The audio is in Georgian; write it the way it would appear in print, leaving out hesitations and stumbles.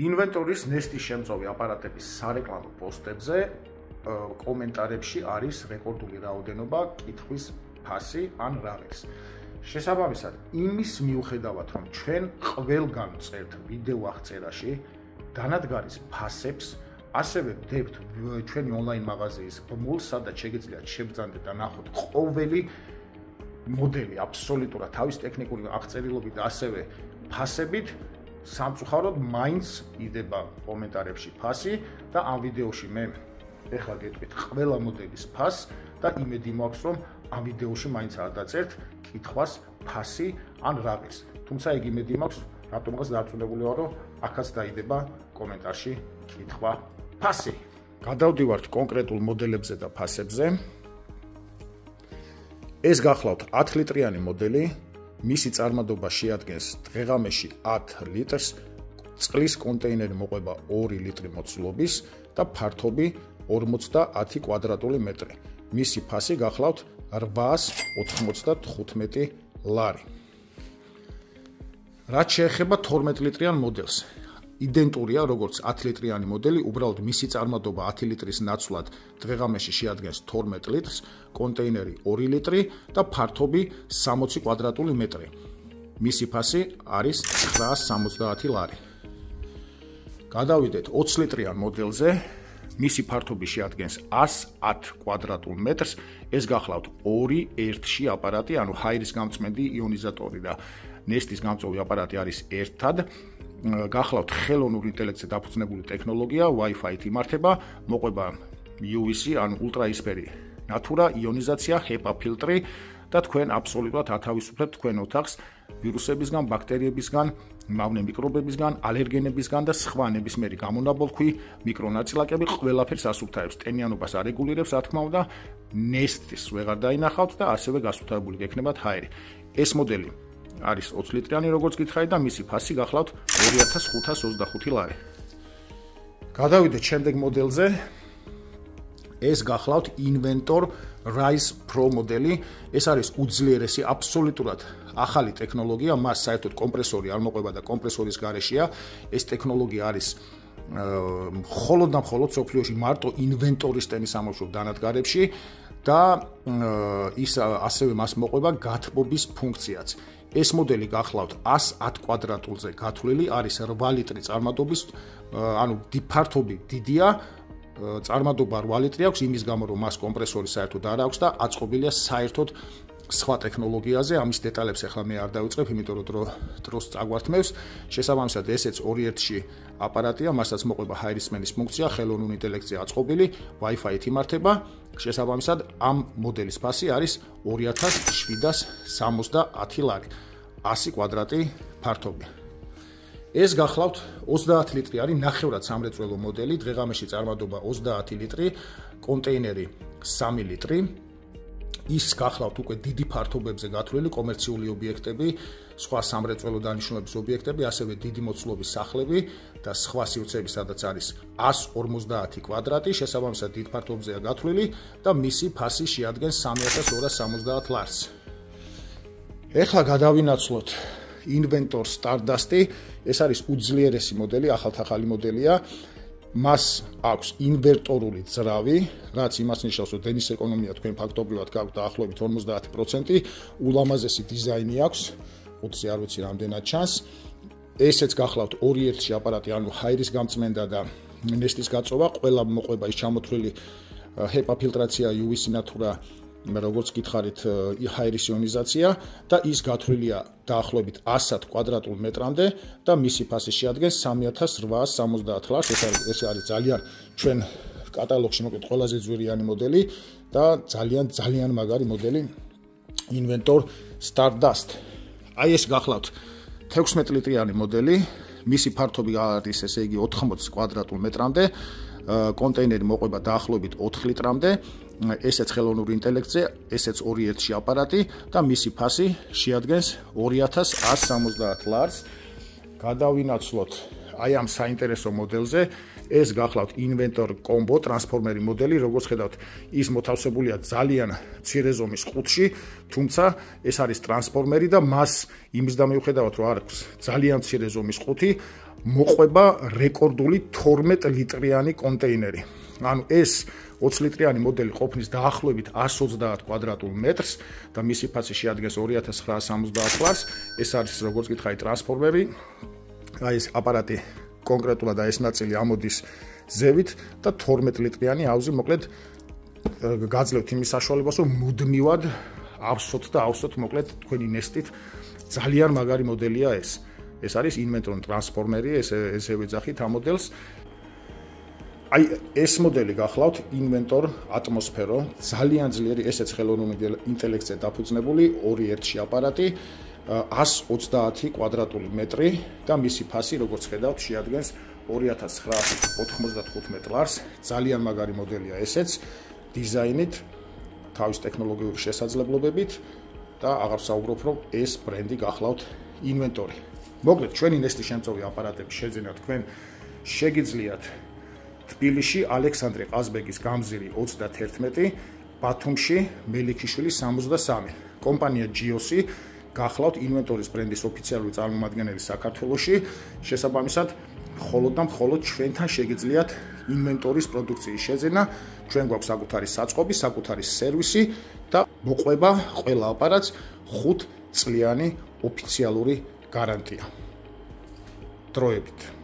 ინვენტორის ნესტის შემწოვი აპარატების სარეკლამო პოსტებზე კომენტარებში არის რეკორდული რაოდენობა კითხვის ფასი ან რაღაც. შესაბამისად, იმის მიუხედავად, რომ ჩვენ ყველგან წერთ ვიდეო აღწერაში დანადგარის ფასებს, ასევე ვდებთ ჩვენი ონლაინ მაღაზიის ბმულს, სადაც შეგიძლიათ შეგბრძანდეთ და ნახოთ ყოველი მოდელი აბსოლუტურად თავის ტექნიკური აღწერილობით და ასევე ფასებით. სამწუხაროდ მაინც იდება კომენტარებში ფასი და ამ ვიდეოში მე ეხლა გეტყვით ყველა მოდელის ფასს და იმედი მაქვს რომ ამ ვიდეოში მაინც არ დაწერთ კითხვას ფასი ან რაღაც. თუმცა ეგ იმედი მაქვს რატომღაც დარწმუნებული ვარ რომ აქაც დაიდება კომენტარში კითხვა ფასი. გადავდივართ კონკრეტულ მოდელებზე და ფასებზე. ეს გახლავთ 10 ლიტრიანი მოდელი. მისი წარმადობა შეადგენს დღეღამეში 10 litrს, წყლის კონტეინერი მოყვება 2 ლიტრი მოცულობის და ფართობი 50 კვადრატული მეტრი. მისი ფასი გახლავთ 895 ლარი. რაც შეეხება 12 ლიტრიან მოდელს, იდენტურია როგორც 10 ლიტრიანი მოდელი, უბრალოდ მისი წარმადობა 10 ლიტრის ნაცვლად დღეღამეში შეადგენს 12 litrს, კონტეინერი 2 ლიტრი და ფართობი 60 კვადრატული მეტრი. მისი ფასი არის 970 ლარი. გადავიდეთ 20 ლიტრიან მოდელზე, მისი ფართობი შეადგენს 110 კვადრატულ მეტრს, ეს გახლავთ 2-1-ში აპარატი, ანუ ჰაერის გამწმენდი იონიზატორი და ნესტის გამწვევი აპარატი არის ერთად. გახლავთ ხელოვნურ ინტელექტზე დაფუძნებული ტექნოლოგია, Wi-Fi-ით იმართება, მოყვება UVC, ანუ ულტრაისფერი ნატურა, იონიზაცია, HEPA ფილტრი და თქვენ აბსოლუტურად ათავისუფლებთ თქვენ ოთახს ვირუსებისგან, ბაქტერიებისგან, მავნე მიკრობებისგან, ალერგენებისგან და სხვა ნებისმიერი გამონაბოლქვი, მიკრონაწილაკები ყველაფერს ასუფთავებს, ტენიანობას არეგულირებს, რა თქმა უნდა, ნესტის ვეღარ დაინახავთ და ასევე გასუფთავებული გექნებათ ჰაერი. ეს მოდელი არის 20 ლიტრიანი, როგორც გითხარი და მისი ფასი გახლავთ 2525 ლარი. გადავიდეთ შემდეგ მოდელზე. ეს გახლავთ Inventor Rise Pro მოდელი. ეს არის უძლიერესი, აბსოლუტურად ახალი ტექნოლოგია, მას საერთოდ კომპრესორი არ მოყვება და კომპრესორის გარეშეა. ეს ტექნოლოგია არის მხოლოდ და მხოლოდ სოფლიოში მარტო Inventor-ის ტენის სამუშაო დანადგარებში და ის ასევე მას მოყვება გათბობის ფუნქციაც. ეს მოდელი გახლავთ 110 კვადრატულზე გათვლილი, არის 8 ლიტრი წარმადობის, ანუ ფართობი დიდია, წარმადობა 8 ლიტრი აქვს, იმის გამო რომ მას კომპრესორი საერთოდ არ აქვს და აწყობილია საერთოდ სხვა ტექნოლოგიაზე. ამის დეტალებს ახლა მე არ დავიწყებ, იმიტომ რომ დროს წაგვართმევს. შესაბამისად, ესეც 2-1-ში აპარატია, მასაც მოყვება ჰაერისმენის ფუნქცია, ხელოვნურ ინტელექტზე აწყობილი, Wi-Fi-ით იმართება. შესაბამისად, ამ მოდელის ფასი არის 2770 ლარი, 100 კვადრატი ფართობი. ეს გახლავთ 30 ლიტრი არის ნახევრად სამრეწველო მოდელი, დღეღამეში წარმადობა 30 ლიტრი, კონტეინერი 3 ლიტრი. ის გახლავთ უკვე დიდი ფართობებზე გათვლილი კომერციული ობიექტები, სხვა სამრეწველო დანიშნულების ობიექტები, ასევე დიდი მოცულობის სახლები და სხვა სივრცეები, სადაც არის 150 კვადრატი, შესაბამისად დიდ ფართობზეა გათვლილი და მისი ფასი შეადგენს 3270 ლარს. ეხლა გადავინაცვლოთ Inventor Stardust-ი, ეს არის უძლიერესი მოდელი, ახალ-ახალი მოდელია. მას აქვს ინვერტორული ძრავი, რაც იმას ნიშნავს, რომ დენის ეკონომია თქვენ ფაქტობრივად გაქვთ დაახლოებით 50%, ულამაზესი დიზაინი აქვს, 20 არ ვიცი რამდენად ჩანს. ესეც გახლავთ 2-1-ში აპარატი, ანუ ჰაერის გამწმენდა და ნესტის გაწოვა, ყველა მოყვება ის ჩამოთვლილი HEPA ფილტრაცია, UVC ნატურა, როგორც გითხარით, ჰაერის იონიზაცია და ის გათვლილია დაახლოებით 110 კვადრატულ მეტრამდე და მისი ფასი შეადგენს 3870 ლარს. ეს არის ძალიან ჩვენ კატალოგში მოკლედ ყველაზე ძვირიანი მოდელი და ძალიან მაგარი მოდელი Inventor Stardust. აი ეს გახლავთ 16 ლიტრიანი მოდელი, მისი ფართობი არის ესე იგი 80 კვადრატულ მეტრამდე, კონტეინერი მოყვება დაახლოებით 4 litrამდე. ესეც ხელოვნურ ინტელექტზე, ესეც 2-1-ში აპარატი და მისი ფასი შეადგენს 2170 ლარს. გადავინაცვლოთ აი ამ საინტერესო მოდელზე. ეს გახლავთ Inventor Combo ტრანსფორმერი მოდელი, როგორც ხედავთ, ის მოთავსებულია ძალიან მცირე ზომის ყუთში, თუმცა ეს არის ტრანსფორმერი და მას იმის და მიუხედავად, რომ არ აქვს ძალიან მცირე ზომის ყუთი, მოყვება რეკორდული 12 ლიტრიანი კონტეინერი. ანუ ეს 20 ლიტრიანი მოდელი ყოფნის დაახლოებით 130 კვადრატულ მეტრს და მისი ფასი შეადგენს 2970 ლარს. ეს არის როგორც გითხარი ტრანსფორმერი. აი ეს აპარატი კონკრეტულად და ეს ნაწილი ამოდის ზევით და 12 litrიანი აუზი მოკლედ გაძლევთ იმის საშუალებას რომ მუდმივად ავსოთ და ავსოთ მოკლედ თქვენი ნესტით ძალიან მაგარი მოდელია ეს. ეს არის ინვენტორ ტრანსფორმერი, ესე ვეძახით ამ მოდელს. აი ეს მოდელი გახლავთ ინვენტორ ატმოსფერო, ძალიან ძლიერი, ესეც ხელოვნური ინტელექტზე დაფუძნებული 2-1-ში აპარატი, 130 კვადრატული მეტრი და მისი ფასი, როგორც ხედავთ, შეადგენს 2995 ლარს. ძალიან მაგარი მოდელია ესეც, დიზაინით, თავის ტექნოლოგიური შესაძლებლობებით და აღარ ვსაუბრობ, რომ ეს ბრენდი გახლავთ ინვენტორი. მოკლედ, ჩვენი ნესტის შემწოვი აპარატების შეძენა თქვენ შეგიძლიათ თბილისში ალექსანდრე ყაზბეგის გამზირი 31, ბათუმში მელიქიშვილი 63. კომპანია GIOS-ი გახლავთ ინვენტორის ბრენდის ოფიციალური წარმომადგენელი საქართველოში. შესაბამისად, მხოლოდ და მხოლოდ ჩვენთან შეგიძლიათ ინვენტორის პროდუქციის შეძენა. ჩვენ გვაქვს საკუთარი საწყობი, საკუთარი სერვისი და მოყვება ყველა აპარატს 5 წლიანი ოფიციალური გარანტია. დროებით